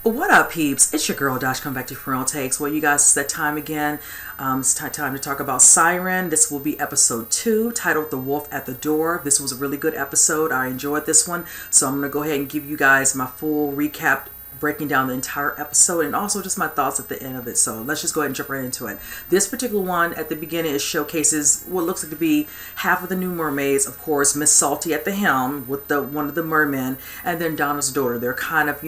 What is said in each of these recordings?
What up, peeps? It's your girl Dash. Come back to Funeral Takes. Well, you guys, it's that time again. It's time to talk about Siren. This will be episode 2, titled "The Wolf at the Door." This was a really good episode. I enjoyed this one, so I'm gonna go ahead and give you guys my full recap, breaking down the entire episode, and also just my thoughts at the end of it. So let's just go ahead and jump right into it. This particular one at the beginning, it showcases what looks like to be half of the new mermaids. Of course, Miss Salty at the helm with the one of the mermen, and then Donna's daughter. They're kind of,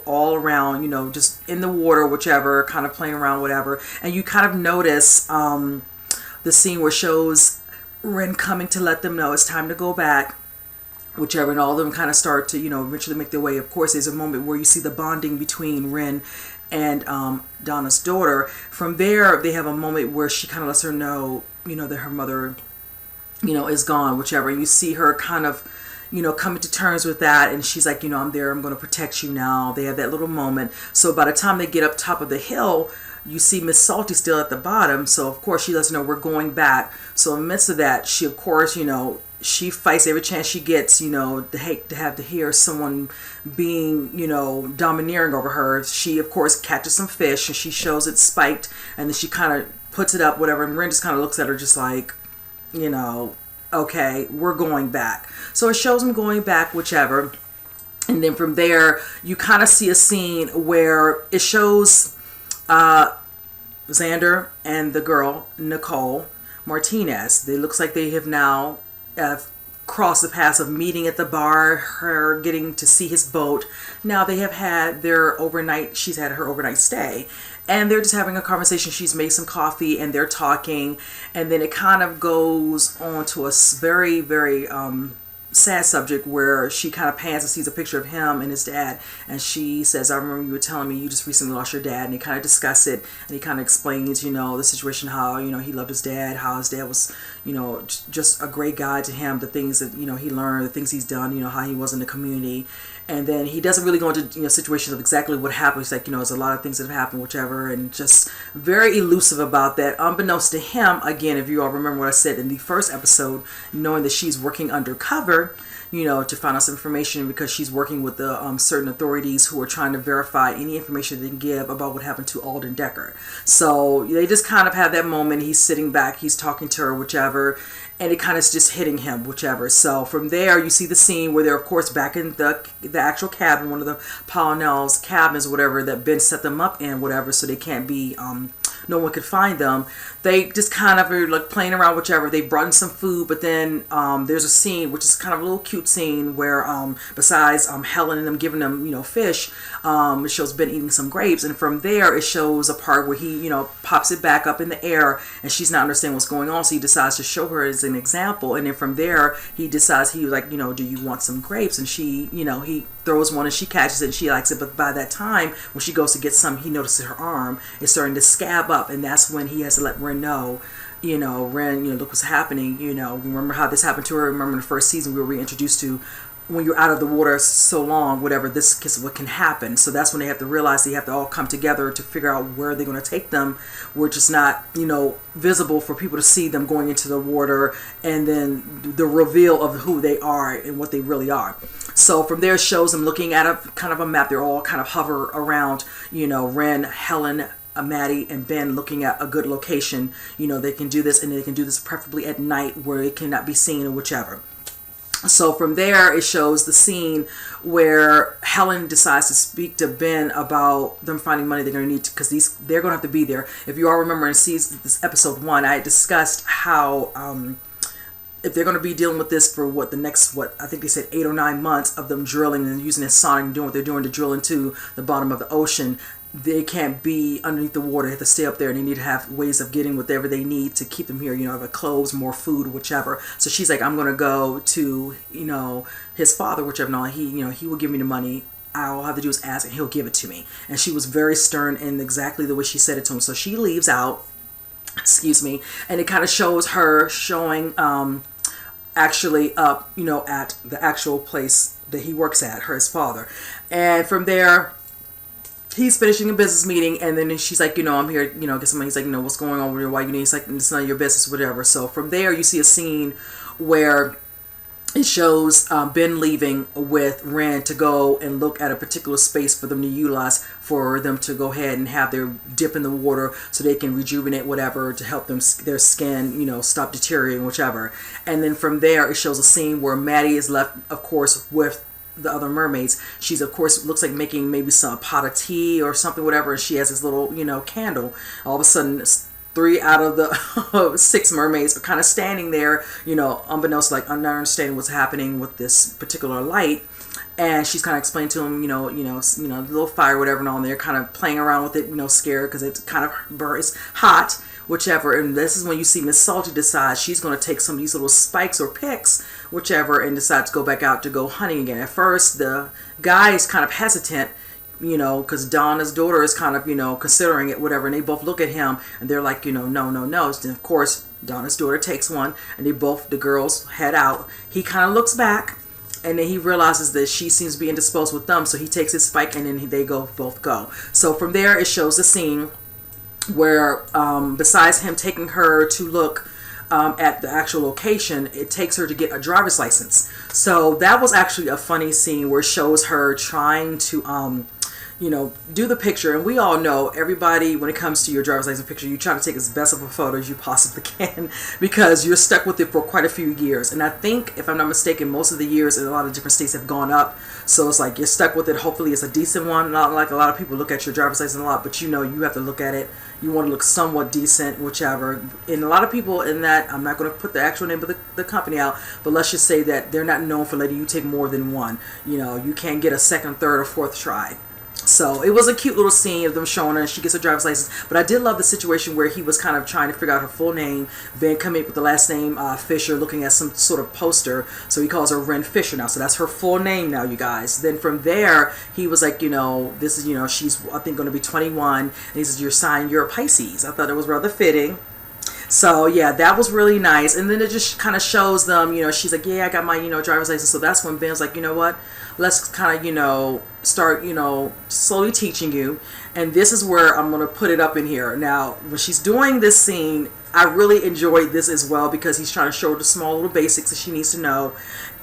all around, just in the water, whichever, kind of playing around, whatever. And you kind of notice the scene where it shows Ryn coming to let them know it's time to go back, whichever, and all of them kind of start to, eventually make their way. Of course, there's a moment where you see the bonding between Ryn and Donna's daughter. From there, they have a moment where she kind of lets her know, that her mother, is gone, whichever. And you see her kind of, coming to terms with that, and she's like, I'm there, I'm going to protect you now. They have that little moment. So by the time they get up top of the hill, you see Miss Salty still at the bottom. So of course she lets her know we're going back. So in the midst of that, she of course, she fights every chance she gets, to have to hear someone being, domineering over her. She, of course, catches some fish and she shows it spiked, and then she kind of puts it up, whatever. And Ryn just kind of looks at her just like, okay, we're going back. So it shows them going back, whichever. And then from there, you kind of see a scene where it shows Xander and the girl, Nicole Martinez. It looks like they have now crossed the paths of meeting at the bar, her getting to see his boat. Now they have had their overnight, she's had her overnight stay, and they're just having a conversation. She's made some coffee and they're talking, and then it kind of goes on to a very, very sad subject where she kind of pans and sees a picture of him and his dad, and she says, I remember you were telling me you just recently lost your dad. And they kind of discuss it, and he kind of explains, the situation, how, he loved his dad, how his dad was, just a great guy to him, the things that, he learned, the things he's done, how he was in the community. And then he doesn't really go into, situations of exactly what happened. He's like, there's a lot of things that have happened, whichever, and just very elusive about that. Unbeknownst to him, again, if you all remember what I said in the first episode, knowing that she's working undercover, to find out some information, because she's working with the certain authorities who are trying to verify any information they can give about what happened to Alden Decker. So they just kind of have that moment. He's sitting back, he's talking to her, whichever, and it kind of is just hitting him, whichever. So from there, you see the scene where they're, of course, back in the actual cabin, one of the Pownell's cabins, whatever, that Ben set them up in, whatever, so they can't be, no one could find them. They just kind of are like playing around, whichever. They brought in some food, but then there's a scene, which is kind of a little cute scene, where besides Helen and them giving them, fish, it shows Ben eating some grapes, and from there it shows a part where he, pops it back up in the air, and she's not understanding what's going on, so he decides to show her as an example. And then from there he decides, he was like, do you want some grapes? And she, he throws one and she catches it and she likes it. But by that time, when she goes to get some, he notices her arm is starting to scab up, and that's when he has to let Ryn know, Ryn, look what's happening. Remember how this happened to her. Remember in the first season we were reintroduced to, when you're out of the water so long, whatever, this is what can happen. So that's when they have to realize they have to all come together to figure out where they're going to take them, which is not, visible for people to see them going into the water, and then the reveal of who they are and what they really are. So from there, it shows them looking at a kind of a map. They're all kind of hover around, Ryn, Helen, Maddie, and Ben, looking at a good location. They can do this, and they can do this preferably at night where it cannot be seen, or whichever. So from there, it shows the scene where Helen decides to speak to Ben about them finding money they're going to need, because they're going to have to be there. If you all remember in this episode 1, I discussed how if they're going to be dealing with this for I think they said 8 or 9 months of them drilling and using this sonic and doing what they're doing to drill into the bottom of the ocean, they can't be underneath the water. They have to stay up there, and they need to have ways of getting whatever they need to keep them here, have clothes, more food, whichever. So she's like, I'm going to go to, his father, whichever, no, he will give me the money. All I have to do is ask, and he'll give it to me. And she was very stern in exactly the way she said it to him. So she leaves out, and it kind of shows her showing actually up, at the actual place that he works at, his father. And from there, he's finishing a business meeting, and then she's like, I'm here, get some money. He's like, what's going on with your wife? He's like, it's none of your business, whatever. So from there, you see a scene where it shows Ben leaving with Ryn to go and look at a particular space for them to utilize, for them to go ahead and have their dip in the water so they can rejuvenate whatever to help them, their skin, stop deteriorating, whichever. And then from there, it shows a scene where Maddie is left, of course, with the other mermaids. She's, of course, looks like making maybe some pot of tea or something, whatever. And she has this little, candle. All of a sudden, 3 out of the 6 mermaids are kind of standing there, unbeknownst, like not understanding what's happening with this particular light. And she's kind of explaining to them, the little fire, whatever, and all. And they're kind of playing around with it, scared because it's kind of it's hot, whichever. And this is when you see Miss Salty decide she's going to take some of these little spikes or picks, whichever, and decide to go back out to go hunting again. At first, the guy is kind of hesitant, because Donna's daughter is kind of, considering it, whatever, and they both look at him, and they're like, no, no, no. And of course, Donna's daughter takes one, and the girls head out. He kind of looks back, and then he realizes that she seems to be indisposed with them, so he takes his spike, and then they both go. So from there, it shows the scene where, besides him taking her to look at the actual location, it takes her to get a driver's license. So that was actually a funny scene where it shows her trying to do the picture. And we all know, everybody, when it comes to your driver's license picture, you try to take as best of a photo as you possibly can because you're stuck with it for quite a few years. And I think, if I'm not mistaken, most of the years in a lot of different states have gone up. So it's like you're stuck with it. Hopefully it's a decent one. Not like a lot of people look at your driver's license a lot, but you have to look at it. You want to look somewhat decent, whichever. And a lot of people in that, I'm not going to put the actual name of the company out, but let's just say that they're not known for letting you take more than one. You can't get a second, third, or fourth try. So it was a cute little scene of them showing her, and she gets her driver's license. But I did love the situation where he was kind of trying to figure out her full name, then coming up with the last name Fisher, looking at some sort of poster. So he calls her Ryn Fisher now. So that's her full name now, you guys. Then from there, he was like, this is, she's, I think, going to be 21. And he says, you're a Pisces. I thought it was rather fitting. So yeah, that was really nice. And then it just kind of shows them, she's like, yeah, I got my, driver's license. So that's when Ben's like, you know what? Let's kind of, start, slowly teaching you. And this is where I'm going to put it up in here. Now, when she's doing this scene, I really enjoyed this as well because he's trying to show her the small little basics that she needs to know.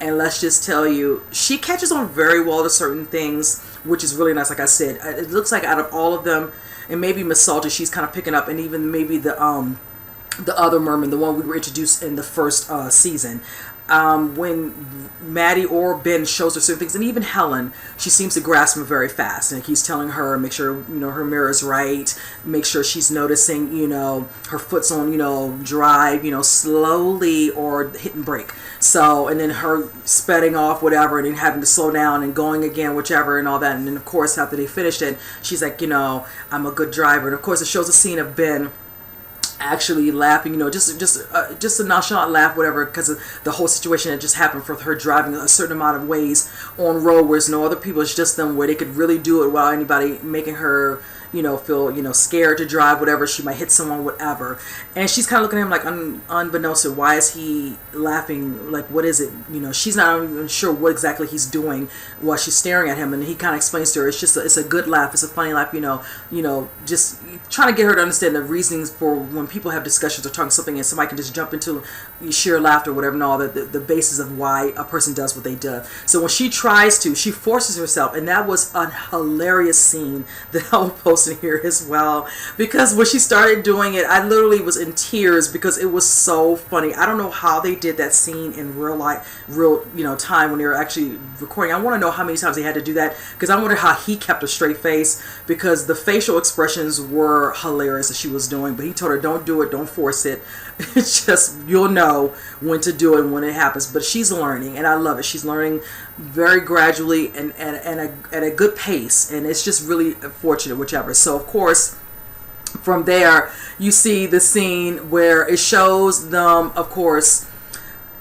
And let's just tell you, she catches on very well to certain things, which is really nice. Like I said, it looks like out of all of them, and maybe Miss Salty, she's kind of picking up, and even maybe the other merman, the one we were introduced in the first season. When Maddie or Ben shows her certain things, and even Helen, she seems to grasp them very fast. And he's telling her, make sure, her mirror is right, make sure she's noticing, her foot's on, drive, slowly, or hit and brake. So, and then her speeding off, whatever, and then having to slow down and going again, whichever, and all that. And then, of course, after they finished it, she's like, I'm a good driver. And, of course, it shows a scene of Ben actually laughing, just a nonchalant laugh, whatever, because of the whole situation that just happened for her driving a certain amount of ways on road where there's no other people, it's just them, where they could really do it without anybody making her feel, scared to drive, whatever, she might hit someone, whatever. And she's kind of looking at him like, unbeknownst to her, why is he laughing? Like, what is it? She's not even sure what exactly he's doing while she's staring at him. And he kind of explains to her, it's a good laugh, it's a funny laugh, just trying to get her to understand the reasons for when people have discussions or talking something and somebody can just jump into sheer laughter, whatever, and all the basis of why a person does what they do. So when she tries to, she forces herself, and that was a hilarious scene that I will post in here as well, because when she started doing it, I literally was in tears because it was so funny. I don't know how they did that scene in real time when they were actually recording. I want to know how many times they had to do that, because I wonder how he kept a straight face, because the facial expressions were hilarious that she was doing. But he told her, don't do it, don't force it. It's just, you'll know when to do it when it happens. But she's learning, and I love it. She's learning very gradually and at a good pace, and it's just really fortunate, whichever. So of course, from there you see the scene where it shows them, of course,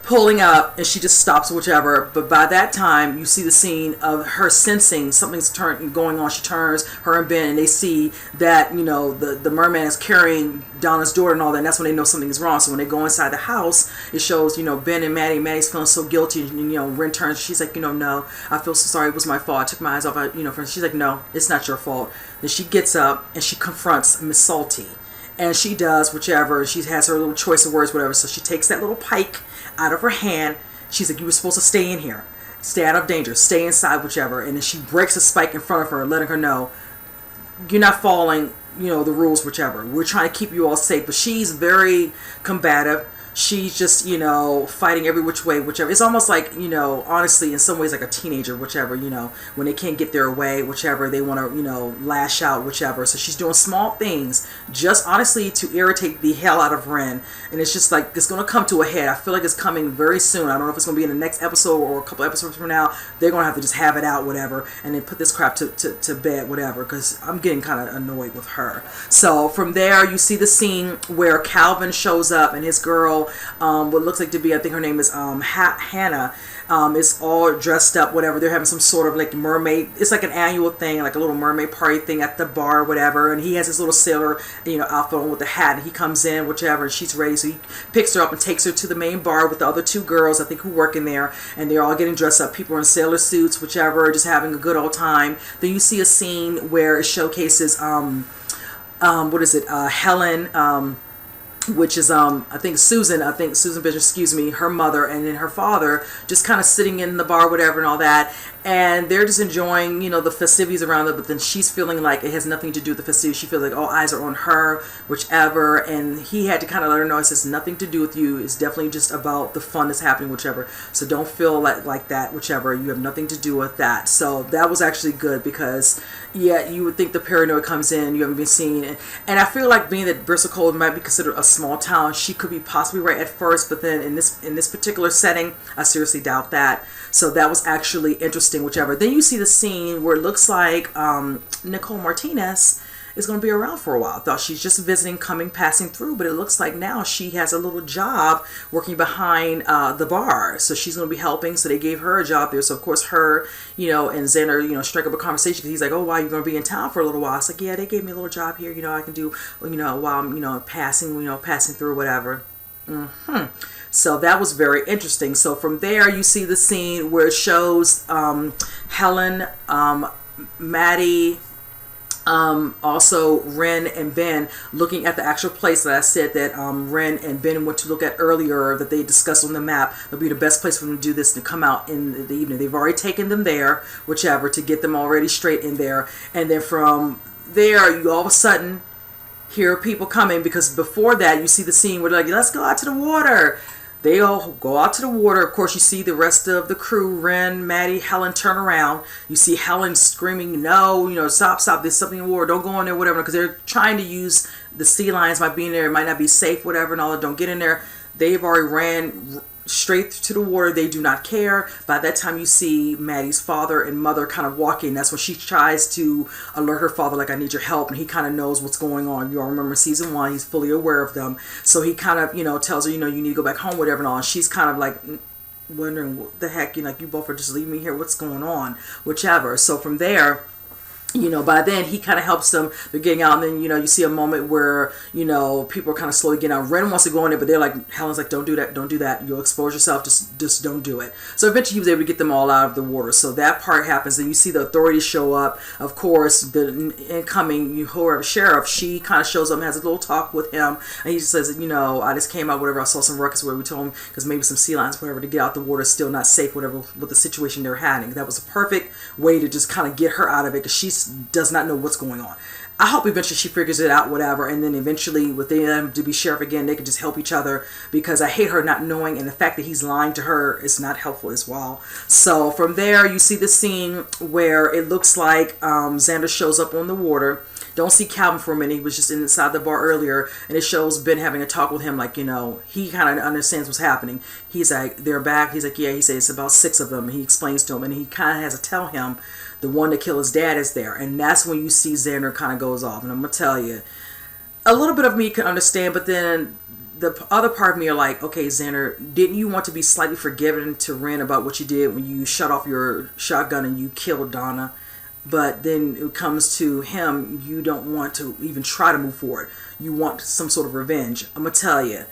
pulling up, and she just stops, whichever. But by that time, you see the scene of her sensing something's going on. She turns, her and Ben, and they see that the merman is carrying Donna's daughter and all that. And that's when they know something is wrong. So when they go inside the house, it shows Ben and Maddie. Maddie's feeling so guilty, and Ryn turns. She's like, no, I feel so sorry. It was my fault. I took my eyes off. She's like, no, it's not your fault. Then she gets up and she confronts Miss Salty. And she does, whichever. She has her little choice of words, whatever. So she takes that little pike out of her hand. She's like, you were supposed to stay in here. Stay out of danger. Stay inside, whichever. And then she breaks a spike in front of her, letting her know, you're not following, the rules, whichever. We're trying to keep you all safe. But she's very combative. She's just, fighting every which way, whichever. It's almost like, honestly, in some ways like a teenager, whichever, when they can't get their way, whichever, they want to, lash out, whichever. So she's doing small things, just honestly to irritate the hell out of Ryn. And it's just like, it's going to come to a head. I feel like it's coming very soon. I don't know if it's going to be in the next episode or a couple episodes from now. They're going to have to just have it out, whatever, and then put this crap to bed, whatever, because I'm getting kind of annoyed with her. So from there, you see the scene where Calvin shows up and his girl, what looks like to be, I think her name is Hannah, is all dressed up, whatever. They're having some sort of like mermaid, it's like an annual thing, like a little mermaid party thing at the bar, whatever. And he has his little sailor, outfit on with the hat, and he comes in, whichever, and she's ready. So he picks her up and takes her to the main bar with the other two girls, I think, who work in there, and they're all getting dressed up. People are in sailor suits, whichever, just having a good old time. Then you see a scene where it showcases, Helen, which is I think Susan Bishop, excuse me, her mother, and then her father, just kind of sitting in the bar, whatever, and all that. And they're just enjoying, the festivities around them. But then she's feeling like it has nothing to do with the festivities. She feels like all eyes are on her, whichever. And he had to kind of let her know, it has nothing to do with you. It's definitely just about the fun that's happening, whichever. So don't feel like that, whichever. You have nothing to do with that. So that was actually good, because, yeah, you would think the paranoia comes in, you haven't been seen. And I feel like, being that Bristol Cove might be considered a small town, she could be possibly right at first. But then in this particular setting, I seriously doubt that. So that was actually interesting, whichever. Then you see the scene where it looks like Nicole Martinez is going to be around for a while. I thought she's just visiting, passing through, but it looks like now she has a little job working behind the bar. So she's going to be helping. So they gave her a job there. So of course her, and Xander, strike up a conversation, because he's like, oh, wow, you're going to be in town for a little while. It's like, yeah, they gave me a little job here. I can do, while I'm, passing through, whatever. So that was very interesting. So from there, you see the scene where it shows Helen, Maddie, also Ryn and Ben looking at the actual place that I said that Ryn and Ben went to look at earlier, that they discussed on the map. It'll be the best place for them to do this, to come out in the evening. They've already taken them there, whichever, to get them already straight in there. And then from there, you all of a sudden hear people coming, because before that, you see the scene where they're like, let's go out to the water. They all go out to the water. Of course, you see the rest of the crew, Ryn, Maddie, Helen, turn around. You see Helen screaming, no, stop, there's something in the water, don't go in there, whatever, because they're trying to use the sea lions by being there. It might not be safe, whatever, and all that. Don't get in there. They've already ran straight to the water. They do not care. By that time, you see Maddie's father and mother kind of walking. That's when she tries to alert her father, like, I need your help, and he kind of knows what's going on. You all remember season 1, he's fully aware of them. So he kind of, tells her, you need to go back home, whatever, and all. And she's kind of like wondering, what the heck, you both are just leaving me here, what's going on, whichever. So from there, by then he kind of helps them. They're getting out, and then, you see a moment where, people are kind of slowly getting out. Ryn wants to go in there, but they're like, Helen's like, don't do that. You'll expose yourself. Just don't do it. So eventually he was able to get them all out of the water. So that part happens. Then you see the authorities show up. Of course, the incoming, whoever, sheriff, she kind of shows up and has a little talk with him. And he just says, I just came out, whatever. I saw some ruckus where we told him, because maybe some sea lions, whatever, to get out the water is still not safe, whatever, with the situation they're having. That was a perfect way to just kind of get her out of it, because she's does not know what's going on. I hope eventually she figures it out, whatever, and then eventually with them to be sheriff again, they can just help each other, because I hate her not knowing, and the fact that he's lying to her is not helpful as well. So from there, you see the scene where it looks like Xander shows up on the water. Don't see Calvin for a minute. He was just inside the bar earlier, and it shows Ben having a talk with him, like, he kind of understands what's happening. He's like, they're back. He's like, yeah, he says it's about 6 of them. He explains to him, and he kind of has to tell him the one that killed his dad is there. And that's when you see Xander kind of goes off. And I'm going to tell you, a little bit of me can understand, but then the other part of me are like, okay, Xander, didn't you want to be slightly forgiven to Ryn about what you did when you shut off your shotgun and you killed Donna? But then it comes to him, you don't want to even try to move forward. You want some sort of revenge. I'm going to tell you.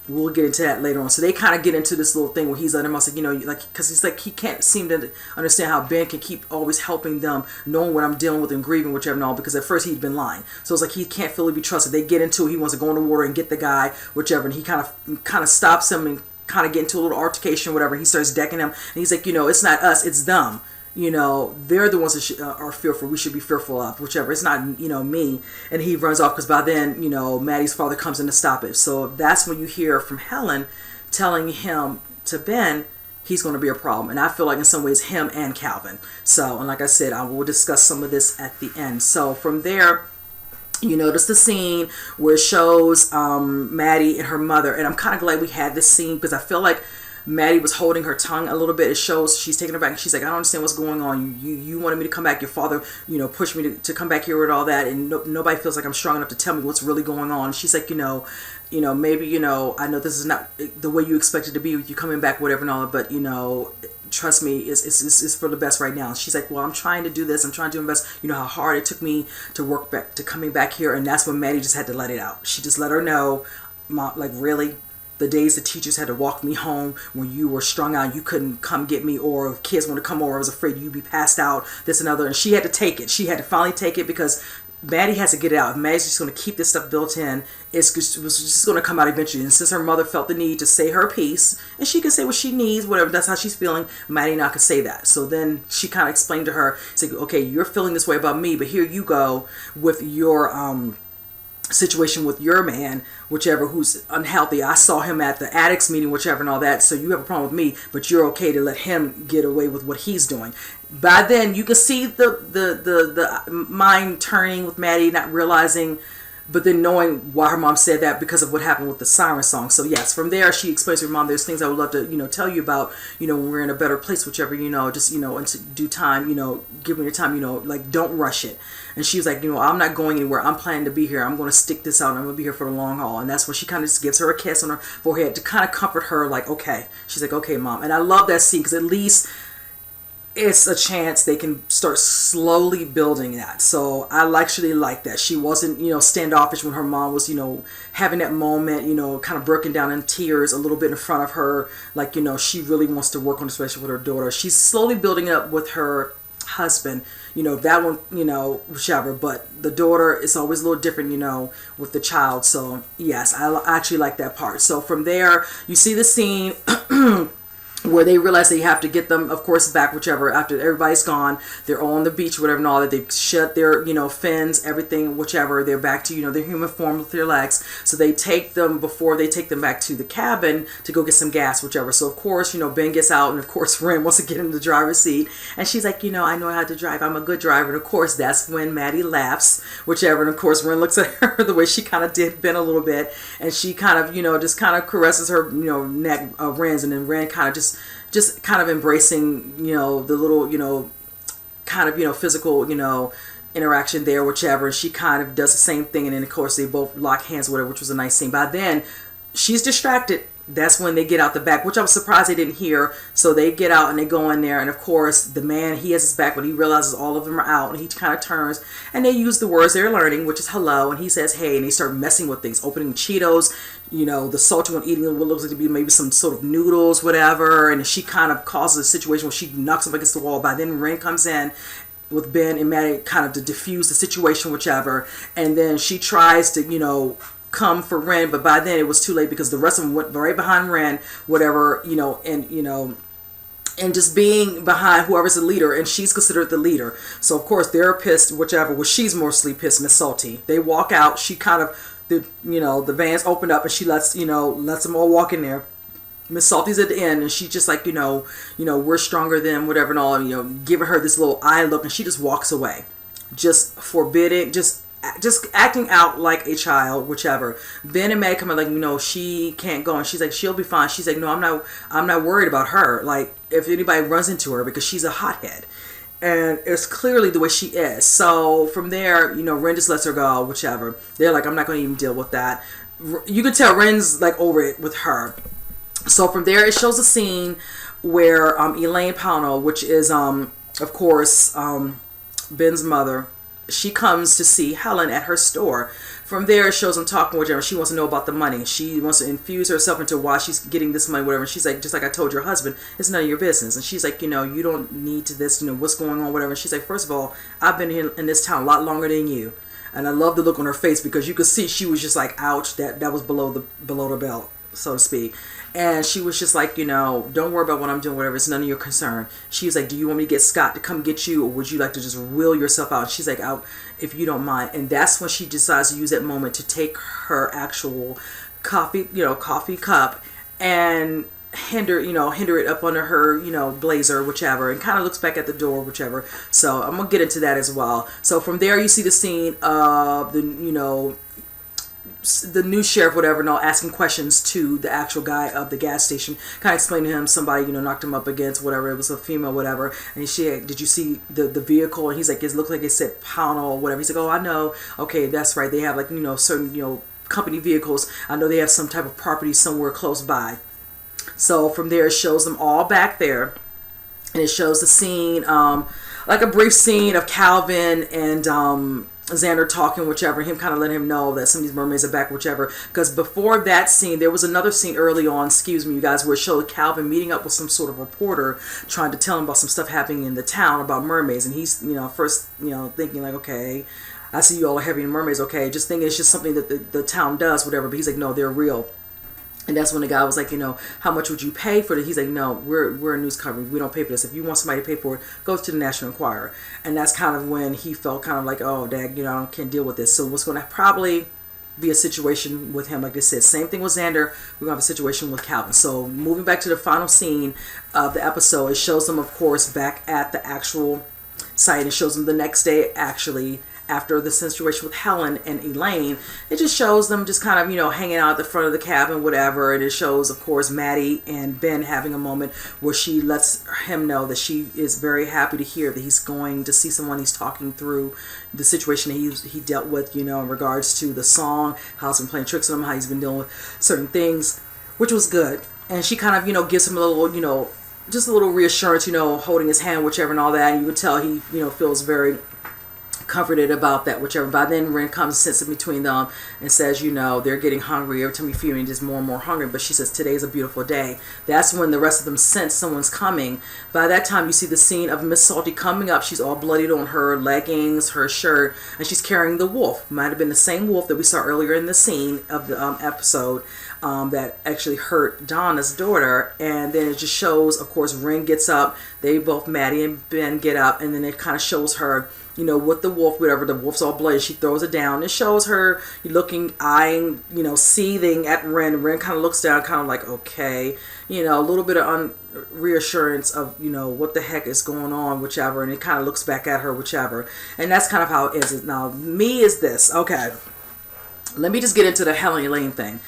We'll get into that later on. So they kind of get into this little thing where he's letting him out, like, because he's like, he can't seem to understand how Ben can keep always helping them, knowing what I'm dealing with and grieving, whichever and all, because at first he'd been lying. So it's like he can't fully be trusted. They get into it. He wants to go in the water and get the guy, whichever, and he kind of stops him and kind of get into a little altercation, whatever. He starts decking him, and he's like, it's not us, it's them. They're the ones that are fearful. We should be fearful of, whichever. It's not, me. And he runs off because by then, Maddie's father comes in to stop it. So that's when you hear from Helen telling him to Ben, he's going to be a problem. And I feel like in some ways him and Calvin. So, and like I said, I will discuss some of this at the end. So from there, you notice the scene where it shows Maddie and her mother. And I'm kind of glad we had this scene because I feel like Maddie was holding her tongue a little bit. It shows she's taking her back. She's like, I don't understand what's going on. You wanted me to come back. Your father, pushed me to come back here with all that. And nobody feels like I'm strong enough to tell me what's really going on. She's like, maybe, I know this is not the way you expect it to be with you coming back, whatever and all that. But, trust me, it's for the best right now. She's like, well, I'm trying to do this. I'm trying to do my best. You know how hard it took me to work back, to coming back here. And that's when Maddie just had to let it out. She just let her know, Mom, like, really? The days the teachers had to walk me home when you were strung out, you couldn't come get me, or if kids want to come over, I was afraid you'd be passed out, this and other. And she had to take it. She had to finally take it because Maddie has to get it out. If Maddie's just going to keep this stuff built in, it was just going to come out eventually. And since her mother felt the need to say her piece, and she can say what she needs, whatever, that's how she's feeling, Maddie not could say that. So then she kind of explained to her, it's like, okay, you're feeling this way about me, but here you go with your situation with your man, whichever, who's unhealthy. I saw him at the addicts meeting, whichever and all that. So you have a problem with me, but you're okay to let him get away with what he's doing. By then you can see the mind turning with Maddie, not realizing, but then knowing why her mom said that because of what happened with the Siren song. So yes, from there she explains to her mom, there's things I would love to, tell you about, when we're in a better place, whichever, just, into due time, give me your time, like, don't rush it. And she was like, I'm not going anywhere. I'm planning to be here. I'm going to stick this out. I'm going to be here for the long haul. And that's when she kind of just gives her a kiss on her forehead to kind of comfort her, like, okay. She's like, okay, Mom. And I love that scene because at least it's a chance they can start slowly building that. So I actually like that. She wasn't, standoffish when her mom was, having that moment, kind of breaking down in tears a little bit in front of her. Like, she really wants to work on this relationship with her daughter. She's slowly building it up with her husband, that one, whichever, but the daughter is always a little different, with the child. So yes, I actually like that part. So from there, you see the scene where they realize they have to get them, of course, back, whichever, after everybody's gone. They're all on the beach, whatever and all that. They've shut their, fins, everything, whichever. They're back to, their human form with their legs. So they take them, before they take them back to the cabin to go get some gas, whichever. So, of course, Ben gets out, and, of course, Ryn wants to get in the driver's seat. And she's like, I know how to drive. I'm a good driver. And, of course, that's when Maddie laughs, whichever. And, of course, Ryn looks at her the way she kind of did Ben a little bit. And she kind of, just kind of caresses her, neck of Ryn's. And then Ryn kind of just kind of embracing, the little, kind of, physical, interaction there, whichever. And she kind of does the same thing. And then, of course, they both lock hands, whatever, which was a nice scene. By then, she's distracted. That's when they get out the back, which I was surprised they didn't hear. So they get out and they go in there. And, of course, the man, he has his back when he realizes all of them are out. And he kind of turns. And they use the words they're learning, which is hello. And he says, hey. And they start messing with things, opening Cheetos, the salty one, eating what looks like to be maybe some sort of noodles, whatever. And she kind of causes a situation where she knocks him against the wall. By then, Ryn comes in with Ben and Maddie kind of to diffuse the situation, whichever. And then she tries to, come for Ryn, but by then it was too late because the rest of them went right behind Ryn, whatever, and just being behind whoever's the leader, and she's considered the leader. So of course they're pissed, whichever. Well, she's mostly pissed, Miss Salty. They walk out. She kind of, the vans opened up, and she lets them all walk in there. Miss Salty's at the end, and she's just like, we're stronger than whatever and all, giving her this little eye look, and she just walks away, just forbidding, just acting out like a child, whichever. Ben and Meg come in like, she can't go, and she's like, she'll be fine. She's like, no, I'm not worried about her. Like, if anybody runs into her, because she's a hothead, and it's clearly the way she is. So from there, Ryn just lets her go, whichever. They're like, I'm not going to even deal with that. You can tell Ryn's like over it with her. So from there, it shows a scene where Elaine Pownell, which is of course Ben's mother, she comes to see Helen at her store. From there, it shows them talking with her. She wants to know about the money. She wants to infuse herself into why she's getting this money, whatever. And she's like, just like I told your husband, it's none of your business. And she's like, you don't need to this, what's going on, whatever. And she's like, first of all, I've been here in this town a lot longer than you. And I love the look on her face because you could see she was just like, ouch, that was below the belt. so to speak. And she was just like, don't worry about what I'm doing, whatever. It's none of your concern. She was like, do you want me to get Scott to come get you, or would you like to just wheel yourself out? She's like, if you don't mind. And that's when she decides to use that moment to take her actual coffee cup and hinder it up under her, blazer, whichever, and kind of looks back at the door, whichever. So I'm gonna get into that as well. So from there, you see the scene of the new sheriff, whatever, and all asking questions to the actual guy of the gas station, kind of explaining to him somebody, knocked him up against whatever, it was a female, whatever, and did you see the vehicle? And he's like, it looked like it said Pownell or whatever. He's like, oh, I know, okay, that's right, they have like, certain, company vehicles, I know they have some type of property somewhere close by. So from there, it shows them all back there, and it shows the scene, like a brief scene of Calvin and Xander talking, whichever, him kind of letting him know that some of these mermaids are back, whichever. Because before that scene, there was another scene early on, excuse me, you guys, where it showed Calvin meeting up with some sort of reporter, trying to tell him about some stuff happening in the town about mermaids. And he's, first, thinking like, okay, I see you all are heavy in mermaids, okay, just thinking it's just something that the town does, whatever. But he's like, no, they're real. And that's when the guy was like, how much would you pay for it? He's like, no, we're a news company. We don't pay for this. If you want somebody to pay for it, go to the National Enquirer. And that's kind of when he felt kind of like, oh, dad, I can't deal with this. So what's going to probably be a situation with him, like I said, same thing with Xander. We're going to have a situation with Calvin. So moving back to the final scene of the episode, it shows them, of course, back at the actual site. It shows them the next day, actually, after the situation with Helen and Elaine. It just shows them just kind of, hanging out at the front of the cabin, whatever. And it shows, of course, Maddie and Ben having a moment where she lets him know that she is very happy to hear that he's going to see someone. He's talking through the situation that he dealt with, in regards to the song, how he's been playing tricks on him, how he's been dealing with certain things, which was good. And she kind of, gives him a little, just a little reassurance, holding his hand, whichever, and all that. And you can tell he, feels very comforted about that, whichever. By then, Ryn comes and sits in between them and says, they're getting hungry. Every time you feed me, just more and more hungry. But she says, today's a beautiful day. That's when the rest of them sense someone's coming. By that time, you see the scene of Miss Salty coming up. She's all bloodied on her leggings, her shirt, and she's carrying the wolf. Might have been the same wolf that we saw earlier in the scene of the episode that actually hurt Donna's daughter. And then it just shows, of course, Ryn gets up. They both, Maddie and Ben, get up, and then it kind of shows her, with the wolf, whatever, the wolf's all bloody. She throws it down. It shows her looking, eyeing, seething at Ryn. Ryn kind of looks down, kind of like, okay, a little bit of reassurance of, what the heck is going on, whichever. And it kind of looks back at her, whichever. And that's kind of how it is. Now, me is this. Okay. Let me just get into the Helen Elaine thing.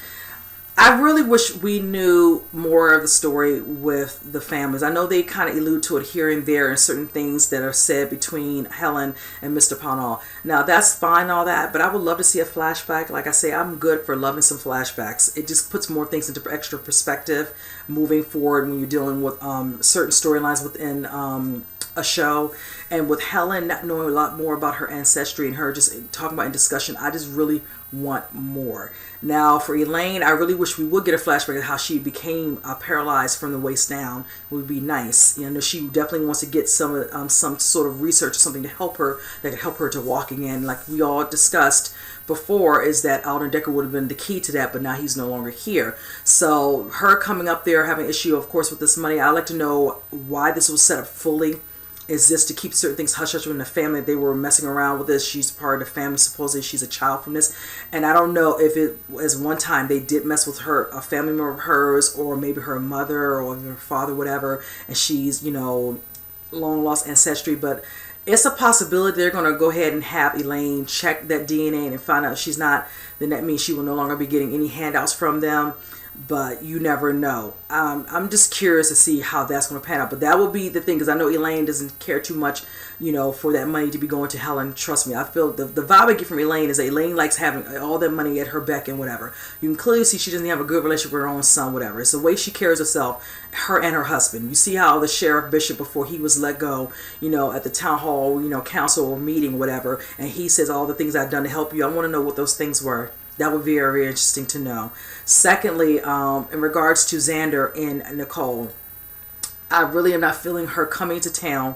I really wish we knew more of the story with the families. I know they kind of allude to it here and there in certain things that are said between Helen and Mr. Pownell. Now, that's fine, all that, but I would love to see a flashback. Like I say, I'm good for loving some flashbacks. It just puts more things into extra perspective moving forward when you're dealing with certain storylines within a show. And with Helen not knowing a lot more about her ancestry and her just talking about in discussion, I just really want more. Now for Elaine, I really wish we would get a flashback of how she became paralyzed from the waist down. It would be nice. She definitely wants to get some sort of research or something to help her, that could help her to walk again. Like we all discussed before, is that Alden Decker would have been the key to that, but now he's no longer here. So her coming up there, having issue, of course, with this money, I'd like to know why this was set up fully. Is this to keep certain things hush-hush in the family? They were messing around with this. She's part of the family. Supposedly she's a child from this. And I don't know if it was one time they did mess with her, a family member of hers, or maybe her mother or her father, whatever. And she's, long lost ancestry. But it's a possibility they're going to go ahead and have Elaine check that DNA and find out she's not. Then that means she will no longer be getting any handouts from them. But you never know. I'm just curious to see how that's going to pan out. But that will be the thing, because I know Elaine doesn't care too much, for that money to be going to Helen. Trust me, I feel the vibe I get from Elaine is that Elaine likes having all that money at her beck and whatever. You can clearly see she doesn't have a good relationship with her own son, whatever. It's the way she carries herself, her and her husband. You see how the sheriff Bishop, before he was let go, at the town hall, council or meeting, whatever, and he says all the things I've done to help you. I want to know what those things were. That would be very interesting to know. Secondly, in regards to Xander and Nicole, I really am not feeling her coming to town.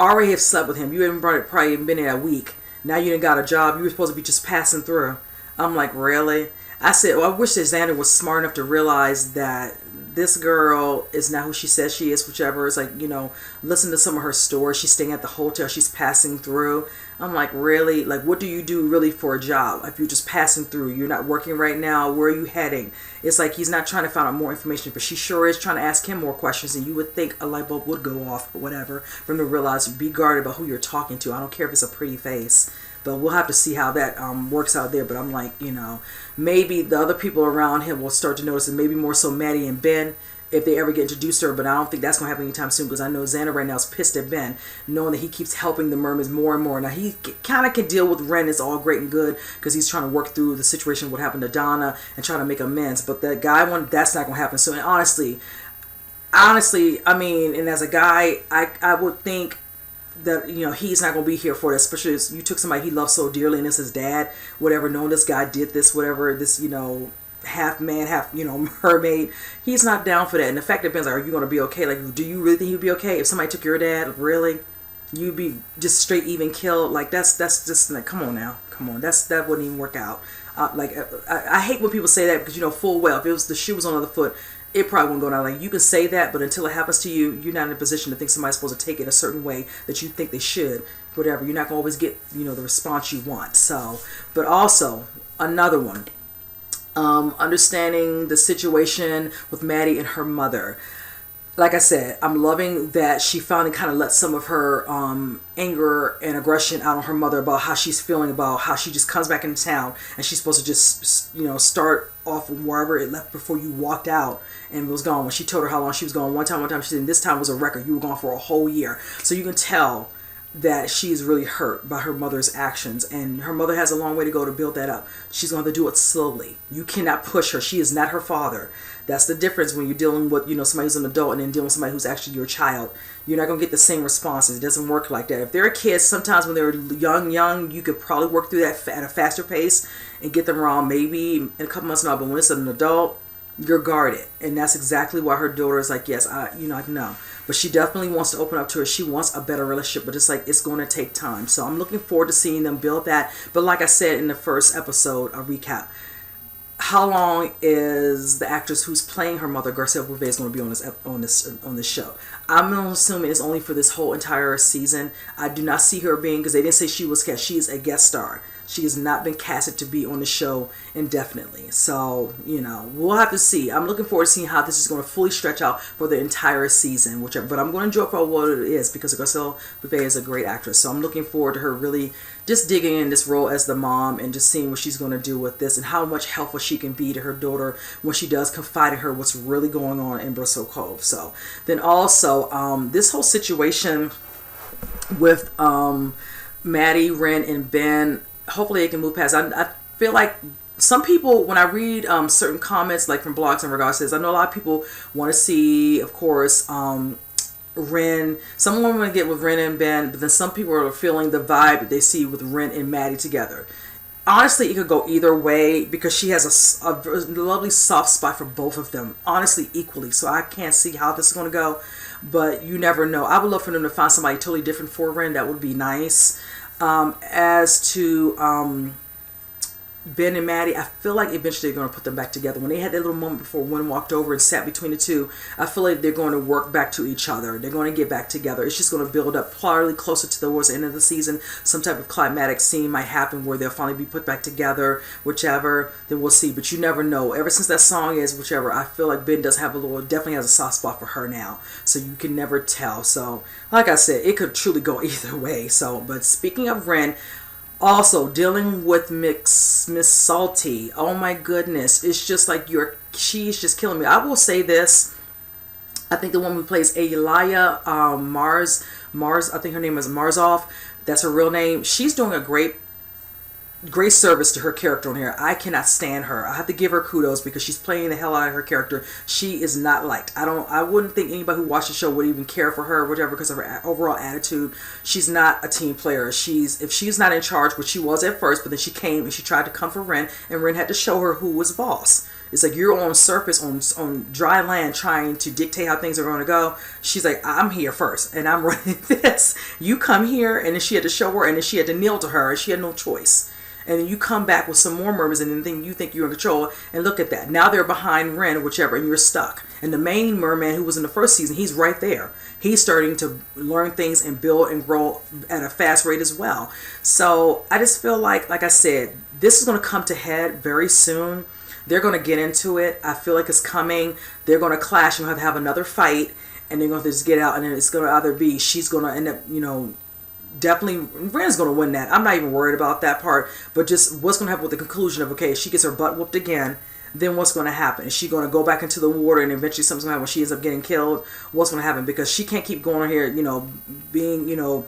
Already have slept with him. You haven't probably been in a week. Now you done got a job. You were supposed to be just passing through. I'm like, really? I said, well, I wish that Xander was smart enough to realize that this girl is not who she says she is, whichever. It's like, listen to some of her stories. She's staying at the hotel she's passing through. I'm like, really? Like, what do you do really for a job? If you're just passing through, you're not working right now, where are you heading? It's like he's not trying to find out more information, but she sure is trying to ask him more questions, and you would think a light bulb would go off or whatever for him to realize, be guarded about who you're talking to. I don't care if it's a pretty face. But we'll have to see how that works out there. But I'm like, maybe the other people around him will start to notice, and maybe more so Maddie and Ben, if they ever get introduced to her. But I don't think that's going to happen anytime soon, because I know Xander right now is pissed at Ben, knowing that he keeps helping the mermaids more and more. Now, he kind of can deal with Ryn. It's all great and good, because he's trying to work through the situation, what happened to Donna, and trying to make amends. But that guy one, that's not going to happen soon. And honestly, I mean, and as a guy, I would think that he's not going to be here for it, especially as you took somebody he loves so dearly, and it's his dad, whatever, knowing this guy did this, whatever, this half man, half mermaid. He's not down for that. And the fact that Ben's like, are you going to be okay? Like, do you really think you'd be okay if somebody took your dad? Really? You'd be just straight even killed? Like, that's just like, come on now, come on, that wouldn't even work out. I hate when people say that, because full well, if it was the shoe was on the other foot, it probably won't go down. Like, you can say that, but until it happens to you, you're not in a position to think somebody's supposed to take it a certain way that you think they should. Whatever, you're not going to always get the response you want. So, but also another one, understanding the situation with Maddie and her mother. Like I said, I'm loving that she finally kind of let some of her anger and aggression out on her mother about how she's feeling, about how she just comes back into town and she's supposed to just start off wherever it left before you walked out and was gone. When she told her how long she was gone, one time she said, this time was a record, you were gone for a whole year. So you can tell that she's really hurt by her mother's actions, and her mother has a long way to go to build that up. She's going to do it slowly. You cannot push her. She is not her father. That's the difference when you're dealing with somebody who's an adult and then dealing with somebody who's actually your child. You're not going to get the same responses. It doesn't work like that. If they're kids, sometimes when they're young, you could probably work through that at a faster pace and get them around maybe in a couple months now. But when it's an adult, you're guarded, and that's exactly why her daughter is like, yes, I know. But she definitely wants to open up to her. She wants a better relationship, but it's like, it's going to take time. So I'm looking forward to seeing them build that. But like I said in the first episode, a recap, how long is the actress who's playing her mother, Garcia Bouvet, is going to be on this show? I'm assuming it's only for this whole entire season. I do not see her being, because they didn't say she was cast. She is a guest star. She has not been casted to be on the show indefinitely. So, we'll have to see. I'm looking forward to seeing how this is going to fully stretch out for the entire season, but I'm going to enjoy it for what it is, because Garcia Bouvet is a great actress. So I'm looking forward to her really just digging in this role as the mom and just seeing what she's going to do with this and how much helpful she can be to her daughter when she does confide in her what's really going on in Bristol Cove. So then also, this whole situation with Maddie, Ryn, and Ben, hopefully it can move past. I feel like some people, when I read certain comments, like from blogs in regards to this, I know a lot of people want to see, of course, Ryn. Some want to get with Ryn and Ben, but then some people are feeling the vibe that they see with Ryn and Maddie together. Honestly, it could go either way, because she has a lovely soft spot for both of them, honestly, equally. So I can't see how this is going to go, but you never know. I would love for them to find somebody totally different for Ryn. That would be nice. As to Ben and Maddie, I feel like eventually they're going to put them back together. When they had that little moment before one walked over and sat between the two, I feel like they're going to work back to each other. They're going to get back together. It's just going to build up probably closer to towards the end of the season. Some type of climatic scene might happen where they'll finally be put back together, whichever. Then we'll see. But you never know. Ever since that song is whichever, I feel like Ben definitely has a soft spot for her now. So you can never tell. So like I said, it could truly go either way. So, but speaking of Ryn, also dealing with Miss Salty, oh my goodness, it's just like she's just killing me. I will say this, I think the woman who plays Elia Mars, I think her name is Marzov, that's her real name. She's doing a great service to her character on here. I cannot stand her. I have to give her kudos because she's playing the hell out of her character. She is not liked. I wouldn't think anybody who watched the show would even care for her or whatever because of her overall attitude. She's not a team player. If she's not in charge, which she was at first, but then she came and she tried to come for Ryn, and Ryn had to show her who was boss. It's like you're on surface, on dry land, trying to dictate how things are going to go. She's like, I'm here first, and I'm running this. You come here, and then she had to show her, and then she had to kneel to her, and she had no choice. and then you come back with some more mermaids, and then you think you're in control, and look at that. Now they're behind Ryn, whichever, and you're stuck. And the main merman who was in the first season, he's right there. He's starting to learn things and build and grow at a fast rate as well. So I just feel like I said, this is going to come to head very soon. They're going to get into it. I feel like it's coming. They're going to clash and have another fight, and they're going to just get out, and then it's going to either be she's going to end up, definitely Ryn's going to win that. I'm not even worried about that part, but just what's going to happen with the conclusion of, okay, she gets her butt whooped again, then what's going to happen? Is she going to go back into the water and eventually something's going to happen when she ends up getting killed? What's going to happen? Because she can't keep going on here, being,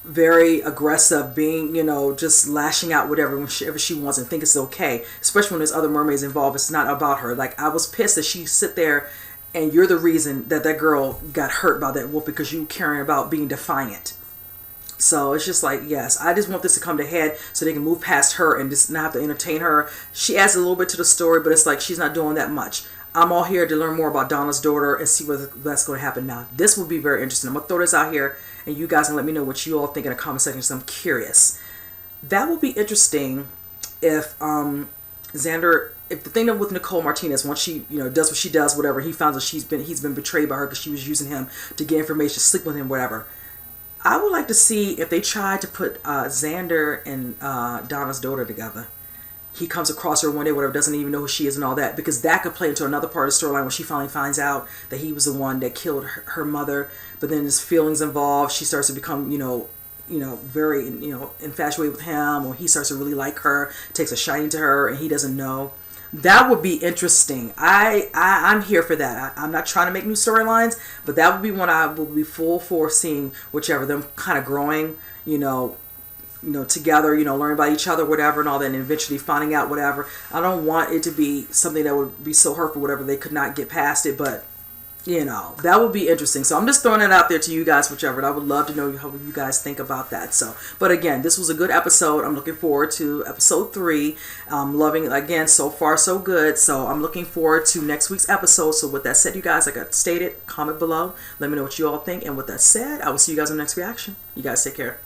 very aggressive, being, just lashing out whatever she wants and think it's okay, especially when there's other mermaids involved. It's not about her. Like, I was pissed that she sit there and you're the reason that girl got hurt by that wolf because you caring about being defiant. So it's just like, yes, I just want this to come to head so they can move past her and just not have to entertain her. She adds a little bit to the story, but it's like she's not doing that much. I'm all here to learn more about Donna's daughter and see what that's going to happen now. This will be very interesting. I'm going to throw this out here, and you guys can let me know what you all think in the comment section because I'm curious. That will be interesting if Xander, if the thing with Nicole Martinez, once she does what she does, whatever, he finds that he's been betrayed by her because she was using him to get information, sleep with him, whatever. I would like to see if they try to put Xander and Donna's daughter together. He comes across her one day, whatever, doesn't even know who she is and all that, because that could play into another part of the storyline when she finally finds out that he was the one that killed her mother. But then there's feelings involved. She starts to become, very, infatuated with him, or he starts to really like her, takes a shine to her, and he doesn't know. That would be interesting. I'm here for that. I'm not trying to make new storylines, but that would be one I would be full for seeing, whichever, them kind of growing, together, learning about each other, whatever, and all that, and eventually finding out whatever. I don't want it to be something that would be so hurtful, whatever, they could not get past it, but that would be interesting. So I'm just throwing it out there to you guys, whichever, and I would love to know how you guys think about that. So, but again, this was a good episode. I'm looking forward to episode 3. I'm loving it. Again, so far so good. So I'm looking forward to next week's episode. So with that said, you guys, like I stated, comment below, let me know what you all think, and with that said, I will see you guys in the next reaction. You guys take care.